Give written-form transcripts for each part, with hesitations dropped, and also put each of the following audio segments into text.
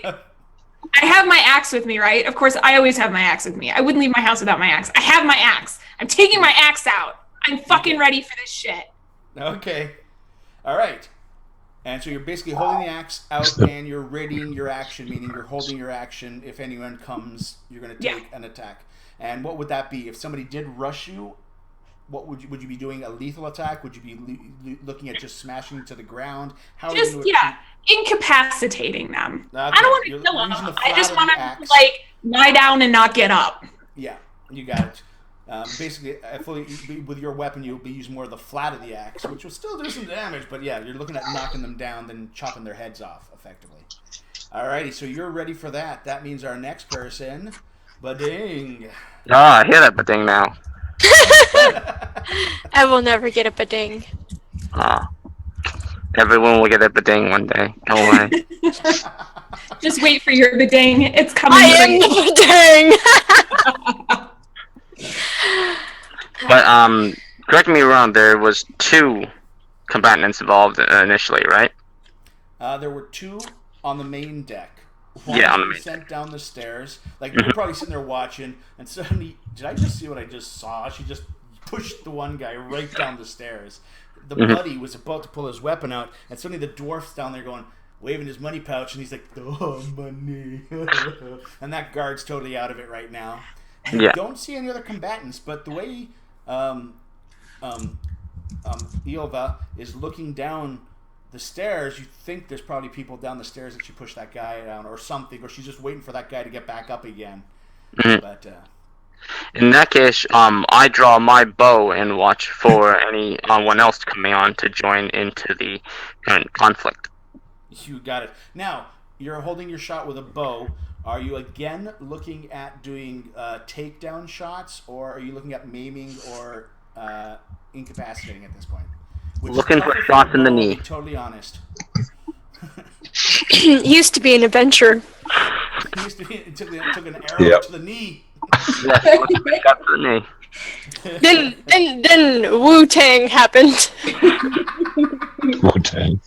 I have my axe with me, right? Of course, I always have my axe with me. I wouldn't leave my house without my axe. I have my axe. I'm taking my axe out. I'm fucking Okay. ready for this shit. Okay. All right. And so you're basically holding the axe out and you're readying your action, meaning you're holding your action. If anyone comes, you're going to Yeah. take an attack. And what would that be? If somebody did rush you, what would you be doing? A lethal attack? Would you be looking at just smashing to the ground? How are you Just, going to yeah, treat? incapacitating them. I don't Okay, want to kill you're them. using the I flat just of want the them to, axe. like, lie down and not get up. Yeah, you got it. Basically, with your weapon, you'll be using more of the flat of the axe, which will still do some damage. But yeah, you're looking at knocking them down, then chopping their heads off, effectively. Alrighty, so you're ready for that. That means our next person, Bading. Ah, I hear that thing now. I will never get a bading. Ah, everyone will get a bading one day. Don't worry. Just wait for your bidding. It's coming I for am you. the bading. But correct me if I'm wrong. There was 2 combatants involved initially, right? There were 2 on the main deck. One Yeah, on the was main sent down the stairs. Like, you were probably sitting there watching, and suddenly, did I just see what I just saw? She just pushed the one guy right down the stairs. The buddy was about to pull his weapon out, and suddenly the dwarf's down there going, waving his money pouch, and he's like, oh, money. And that guard's totally out of it right now. And Yeah. you don't see any other combatants, but the way Ilva is looking down the stairs, you think there's probably people down the stairs that she pushed that guy down or something, or she's just waiting for that guy to get back up again. But In that case, I draw my bow and watch for anyone else coming on to join into the current conflict. you got it. Now, you're holding your shot with a bow. Are you again looking at doing takedown shots, or are you looking at maiming or incapacitating at this point? Which Looking for tougher shots a in the bow, I'll knee. be totally honest. Used to be an adventure. It used to be, it took an arrow Yep. to the knee. Yes, looking for shots in the knee. Then Wu Tang happened. Wu-Tang.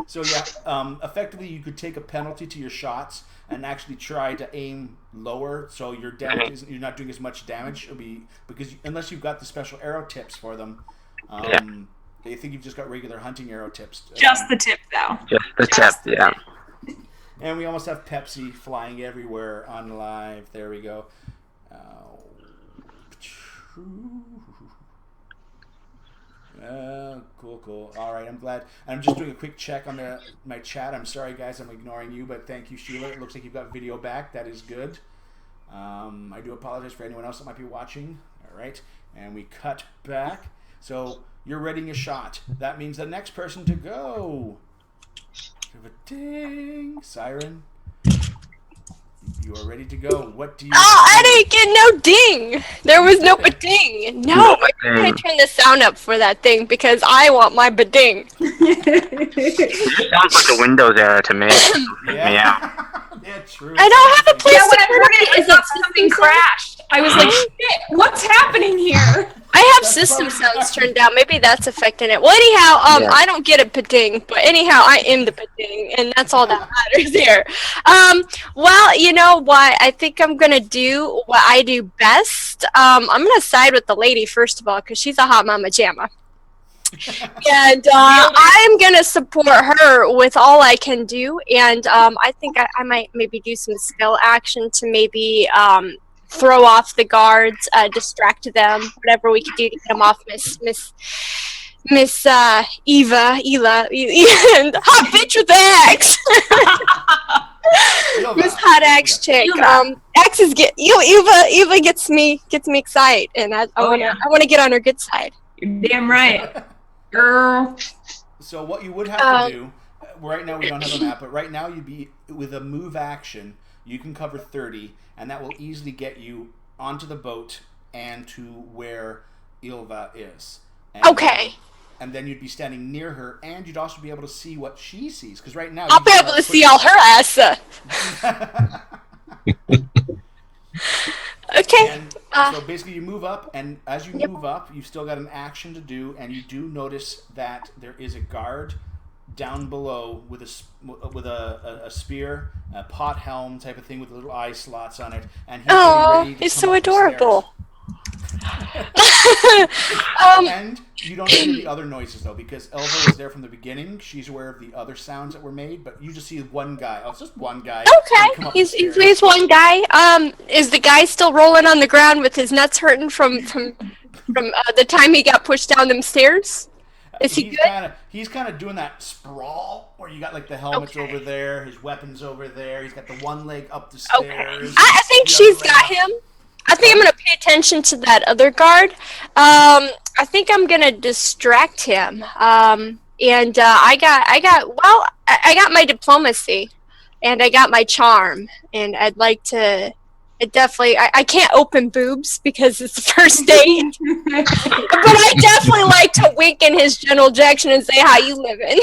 So yeah, effectively you could take a penalty to your shots and actually try to aim lower, so your damage isn't, you're not doing as much damage. It'll be because unless you've got the special arrow tips for them, I think you've just got regular hunting arrow tips. Just the tip, though. Just the tip, yeah. And we almost have Pepsi flying everywhere on live. There we go. Cool. All right, I'm glad. I'm just doing a quick check on my chat. I'm sorry, guys, I'm ignoring you, but thank you, Sheila. It looks like you've got video back. That is good. I do apologize for anyone else that might be watching. All right, and we cut back. So you're readying a shot. That means the next person to go. Give a ding, siren. You are ready to go. What do you? Oh, I didn't get no ding. There was no bading. No, I'm gonna turn the sound up for that thing because I want my bading. It sounds like a Windows error to me. Yeah. Yeah, true. I don't have a place Yeah, when to I put heard it, it. I Is thought it something system crashed. I was like, shit, what's happening here? I have system sounds turned down. Maybe that's affecting it. Well, anyhow, Yeah. I don't get a bading, but anyhow, I am the bading, and that's all that matters here. Well, you know what? I think I'm gonna do what I do best. I'm gonna side with the lady first of all, because she's a hot mama jamma. And I'm gonna support her with all I can do, and I think I might maybe do some skill action to maybe throw off the guards, distract them, whatever we could do to get them off Miss Ela, and hot bitch with the axe. Miss Hot Axe chick. Axes get Eva gets me excited, and I wanna get on her good side. You're damn right. Girl. So what you would have to do, right now we don't have a map, but right now you'd be, with a move action, you can cover 30, and that will easily get you onto the boat and to where Ilva is. And Okay. And then you'd be standing near her, and you'd also be able to see what she sees, because right now... I'll be able to see all her ass. Okay. And so basically you move up, and as you move up, you've still got an action to do, and you do notice that there is a guard down below with a spear, a pot helm type of thing with little eye slots on it, and he's ready to he's come so up the adorable. And you don't hear the other noises though, because Elva was there from the beginning. She's aware of the other sounds that were made, but you just see one guy. Oh, it's just one guy. Okay, he's one guy. Is the guy still rolling on the ground with his nuts hurting from the time he got pushed down them stairs? Is he good? He's kind of doing that sprawl where you got like the helmet's over there, his weapons over there. He's got the one leg up the stairs. Okay. I think she's got him. I think I'm gonna pay attention to that other guard. I think I'm gonna distract him. And I got my diplomacy, and I got my charm, and I'd like to. I can't open boobs because it's the first date, but I definitely like to wink in his general direction and say, "How you living?"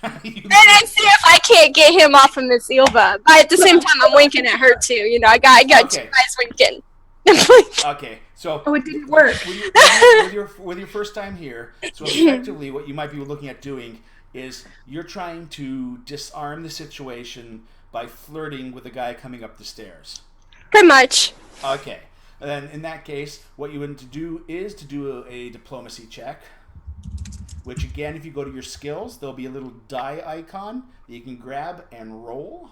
And then see if I can't get him off of Miss Ilva. But at the same time, I'm winking at her too. You know, I got two guys winking. Okay, so it didn't work. With your first time here, so effectively what you might be looking at doing is you're trying to disarm the situation by flirting with the guy coming up the stairs. Pretty much. Okay, and then in that case, what you want to do is to do a diplomacy check, which again, if you go to your skills, there'll be a little die icon that you can grab and roll.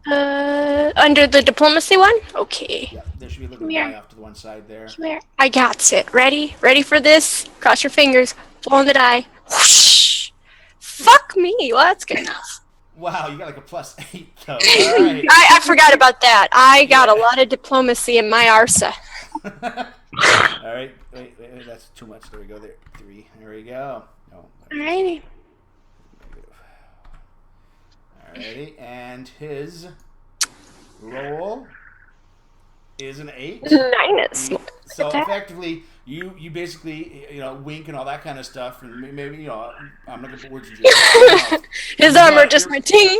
Under the diplomacy one? Okay. Yeah, there should be a little die off to the one side there. Come here. I got it. Ready? Ready for this? Cross your fingers. Blow on the die. Whoosh. Fuck me. Well, that's good enough. Wow, you got like a +8 though. All right. I forgot about that. I got a lot of diplomacy in my arsa. All right. Wait, that's too much. There we go. There. 3. There we go. No. Alrighty. Alrighty, and his roll is an 8. Nice. So effectively, you basically wink and all that kind of stuff, and maybe I'm not gonna put words in your mouth. His armor just went ting.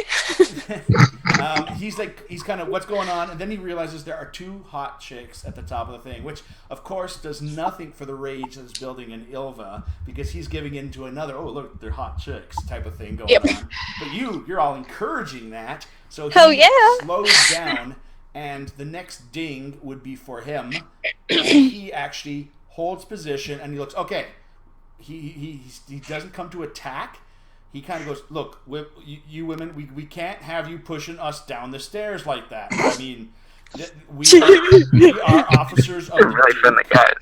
He's kind of what's going on, and then he realizes there are 2 hot chicks at the top of the thing, which of course does nothing for the rage that's building in Ilva, because he's giving in to another, oh look, they're hot chicks type of thing going on. But you're all encouraging that, so he slows down, and the next ding would be for him, and he actually holds position, and he looks okay. He doesn't come to attack. He kind of goes, look, you women, we can't have you pushing us down the stairs like that. I mean, we are officers of the Duke,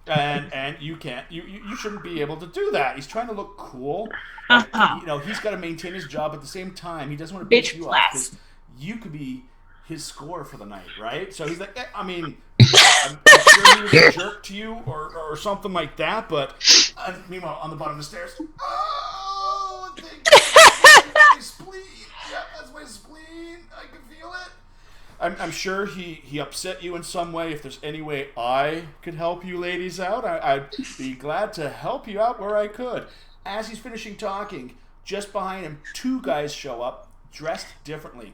and you can't, you shouldn't be able to do that. He's trying to look cool. He's got to maintain his job at the same time. He doesn't want to bitch you off because you could be his score for the night, right? So he's like, I'm sure he was a jerk to you or something like that, but meanwhile, on the bottom of the stairs, oh, my spleen. Yeah, that's my spleen. I can feel it. I'm sure he upset you in some way. If there's any way I could help you ladies out, I'd be glad to help you out where I could. As he's finishing talking, just behind him, 2 guys show up, dressed differently.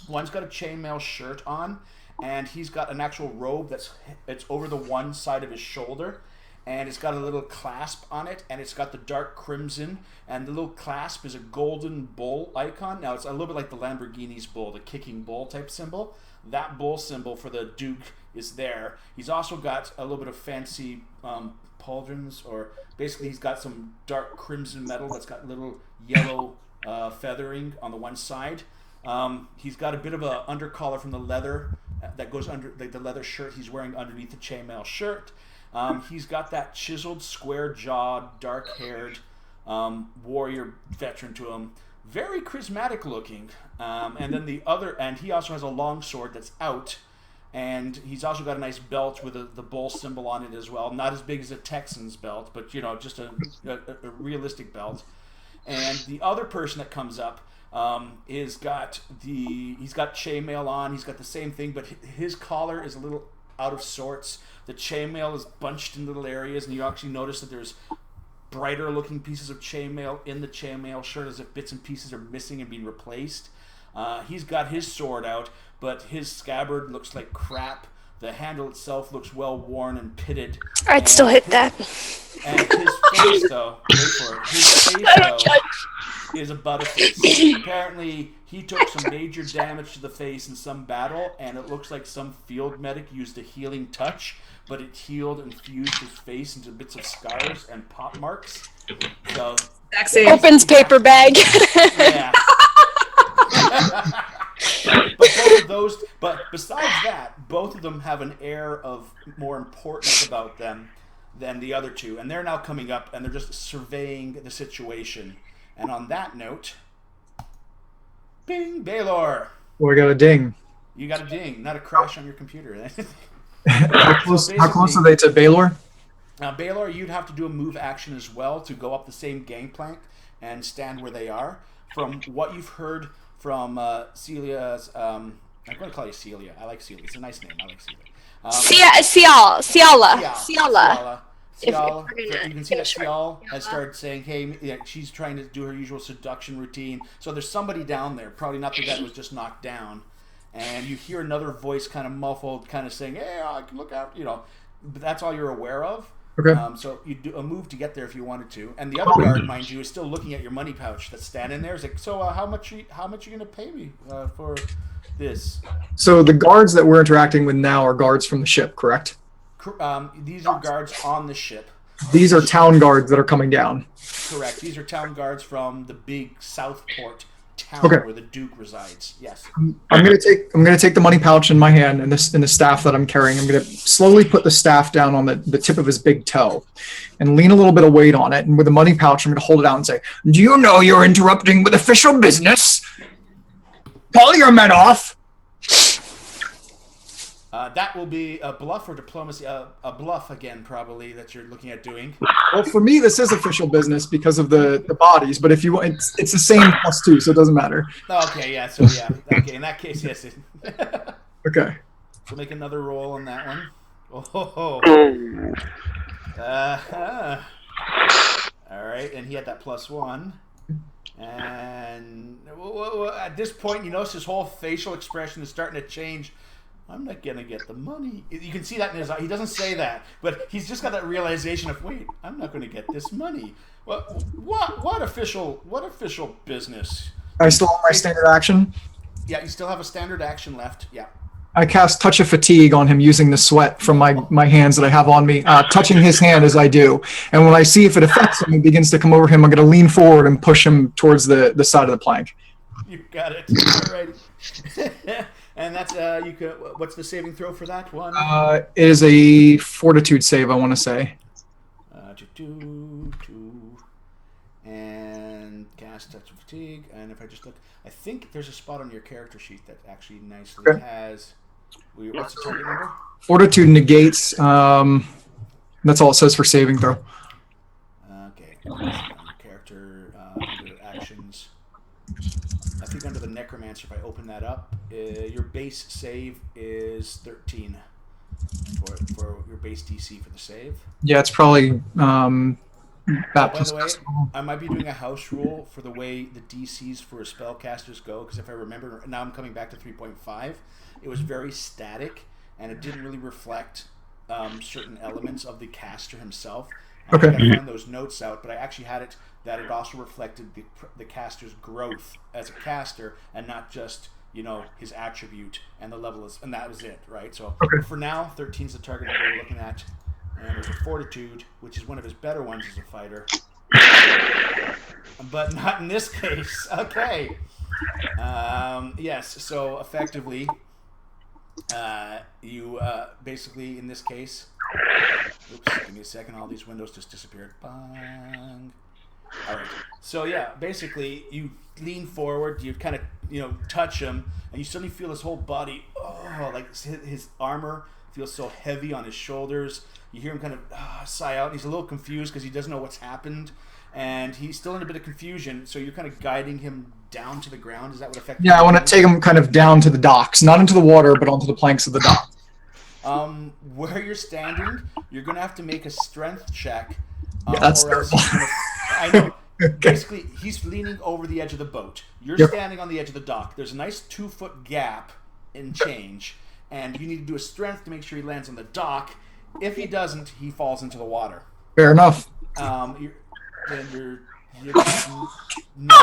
One's got a chainmail shirt on, and he's got an actual robe it's over the one side of his shoulder, and it's got a little clasp on it, and it's got the dark crimson, and the little clasp is a golden bull icon. Now, it's a little bit like the Lamborghini's bull, the kicking bull type symbol. That bull symbol for the Duke is there. He's also got a little bit of fancy pauldrons, or basically he's got some dark crimson metal that's got little yellow feathering on the one side. He's got a bit of a undercollar from the leather that goes under the leather shirt he's wearing underneath the chainmail shirt. He's got that chiseled, square-jawed, dark-haired warrior veteran to him. Very charismatic looking. And then and he also has a long sword that's out. And he's also got a nice belt with the bull symbol on it as well. Not as big as a Texan's belt, but just a realistic belt. And the other person that comes up he's got chainmail on. He's got the same thing, but his collar is a little out of sorts. The chainmail is bunched in little areas, and you actually notice that there's brighter looking pieces of chainmail in the chainmail shirt, as if bits and pieces are missing and being replaced. He's got his sword out, but his scabbard looks like crap. The handle itself looks well worn and pitted. I'd still hit that. And his face, though, wait for it. His face, though, is a butterface. Apparently, he took some major damage to the face in some battle, and it looks like some field medic used a healing touch, but it healed and fused his face into bits of scars and pop marks. So, Opens paper bag. yeah. But both of those, but besides that, both of them have an air of more importance about them than the other two, and they're now coming up and they're just surveying the situation. And on that note, bing, Baylor. Well, I got a ding. You got a ding, not a crash on your computer. How close are they to Baylor? Now, Baylor, you'd have to do a move action as well to go up the same gangplank and stand where they are. From what you've heard from Celia's, I'm going to call you Celia. I like Celia. It's a nice name. I like Celia. Ciala. Cial, you can see that Cial has started saying, hey, yeah, she's trying to do her usual seduction routine. So there's somebody down there, probably not the guy that was just knocked down. And you hear another voice kind of muffled, kind of saying, hey, I can look out, but that's all you're aware of. Okay. So you do a move to get there if you wanted to. And the other guard, mind you, is still looking at your money pouch that's standing there. It's like, so how much you going to pay me for this? So the guards that we're interacting with now are guards from the ship, correct? These are guards on the ship. These are town guards that are coming down. Correct. These are town guards from the big Southport town where the Duke resides. Yes. I'm gonna take the money pouch in my hand and the staff that I'm carrying. I'm gonna slowly put the staff down on the tip of his big toe, and lean a little bit of weight on it. And with the money pouch, I'm gonna hold it out and say, "Do you know you're interrupting with official business? Call your men off." That will be a bluff or diplomacy. A bluff again, probably, that you're looking at doing. Well, for me, this is official business because of the bodies. But if you want, it's the same +2, so it doesn't matter. Okay, yeah. So yeah. Okay, in that case, yes. Okay. So make another roll on that one. Oh. All right, and he had that +1. And at this point, you notice his whole facial expression is starting to change. I'm not gonna get the money. You can see that in his eye. He doesn't say that, but he's just got that realization of, wait, I'm not gonna get this money. Well, what official business? I still have my standard action. Yeah, you still have a standard action left. Yeah. I cast Touch of Fatigue on him using the sweat from my hands that I have on me, touching his hand as I do. And when I see if it affects him and begins to come over him, I'm going to lean forward and push him towards the side of the plank. You got it. All right. And that's what's the saving throw for that one? It is a fortitude save, I want to say. And cast Touch of Fatigue. And if I just look, I think there's a spot on your character sheet that actually nicely has. What's the target number? Fortitude negates. That's all it says for saving throw. Okay. Character under actions. I think under the Necromancer, if I open that up, your base save is 13 for your base DC for the save. Yeah, it's probably By the way, I might be doing a house rule for the way the DCs for spellcasters go, because if I remember, now I'm coming back to 3.5, it was very static, and it didn't really reflect certain elements of the caster himself. I Okay. think I found those notes out, but I actually had it that it also reflected the caster's growth as a caster, and not just his attribute and the level and that was it, right? So for now, 13 is the target that we're looking at, and there's a Fortitude, which is one of his better ones as a fighter, but not in this case. Okay. Yes. So effectively, you basically in this case. Oops, give me a second. All these windows just disappeared. Bang. All right. So yeah, basically you lean forward, you kind of touch him, and you suddenly feel his whole body, like his armor feels so heavy on his shoulders. You hear him kind of sigh out. He's a little confused because he doesn't know what's happened, and he's still in a bit of confusion. So you're kind of guiding him down to the ground. Is that what affects? Yeah, I want to take him kind of down to the docks, not into the water, but onto the planks of the dock. Where you're standing, you're gonna have to make a strength check. Yeah, that's or else terrible. I know. Basically, he's leaning over the edge of the boat. You're standing on the edge of the dock. There's a nice 2-foot gap in change. and you need to do a strength to make sure he lands on the dock. If he doesn't, he falls into the water. Fair enough. Then you're no.